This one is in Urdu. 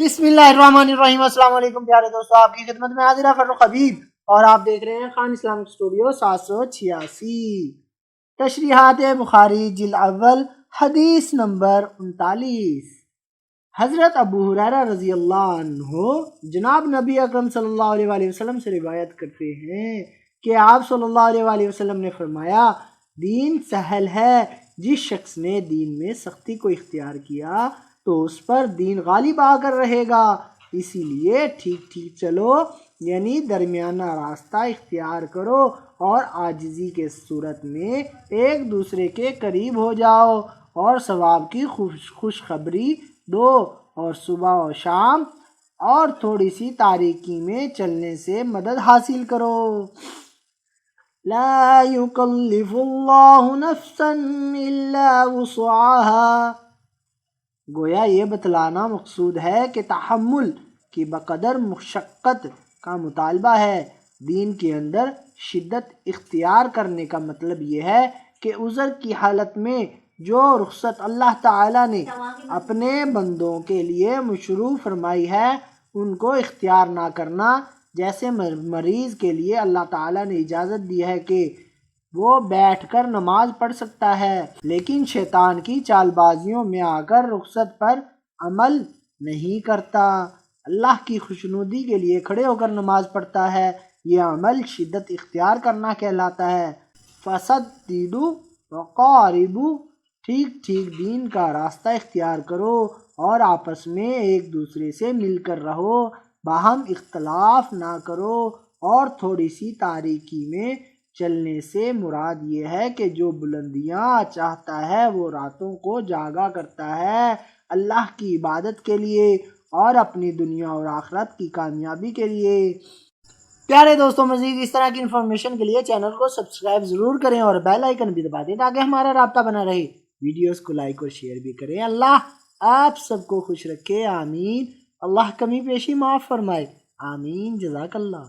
بسم اللہ الرحمن الرحیم۔ السلام علیکم پیارے دوستو، آپ کی خدمت میں حاضر ہے فرخ حبیب اور آپ دیکھ رہے ہیں خان اسلامک اسٹوڈیو 786۔ تشریحات بخاری جلد اول حدیث نمبر 39۔ حضرت ابو ہریرہ رضی اللہ عنہ جناب نبی اکرم صلی اللہ علیہ وسلم سے روایت کرتے ہیں کہ آپ صلی اللہ علیہ وسلم نے فرمایا، دین سہل ہے، جس شخص نے دین میں سختی کو اختیار کیا تو اس پر دین غالب آ کر رہے گا، اسی لیے ٹھیک ٹھیک چلو، یعنی درمیانہ راستہ اختیار کرو اور عاجزی کے صورت میں ایک دوسرے کے قریب ہو جاؤ اور ثواب کی خوشخبری دو، اور صبح و شام اور تھوڑی سی تاریکی میں چلنے سے مدد حاصل کرو۔ لا يكلف اللہ نفسا الا وسعها، گویا یہ بتلانا مقصود ہے کہ تحمل کی بقدر مشقت کا مطالبہ ہے۔ دین کے اندر شدت اختیار کرنے کا مطلب یہ ہے کہ عذر کی حالت میں جو رخصت اللہ تعالیٰ نے اپنے بندوں کے لیے مشروع فرمائی ہے ان کو اختیار نہ کرنا، جیسے مریض کے لیے اللہ تعالیٰ نے اجازت دی ہے کہ وہ بیٹھ کر نماز پڑھ سکتا ہے، لیکن شیطان کی چال بازیوں میں آ کر رخصت پر عمل نہیں کرتا، اللہ کی خوشنودی کے لیے کھڑے ہو کر نماز پڑھتا ہے، یہ عمل شدت اختیار کرنا کہلاتا ہے۔ فَسَدِّدُوا وَقَارِبُوا، ٹھیک ٹھیک دین کا راستہ اختیار کرو اور آپس میں ایک دوسرے سے مل کر رہو، باہم اختلاف نہ کرو، اور تھوڑی سی تاریکی میں چلنے سے مراد یہ ہے کہ جو بلندیاں چاہتا ہے وہ راتوں کو جاگا کرتا ہے اللہ کی عبادت کے لیے اور اپنی دنیا اور آخرت کی کامیابی کے لیے۔ پیارے دوستوں، مزید اس طرح کی انفارمیشن کے لیے چینل کو سبسکرائب ضرور کریں اور بیل آئیکن بھی دبا دیں تاکہ ہمارا رابطہ بنا رہے۔ ویڈیوز کو لائک اور شیئر بھی کریں۔ اللہ آپ سب کو خوش رکھے، آمین۔ اللہ کمی پیشی معاف فرمائے، آمین۔ جزاک اللہ۔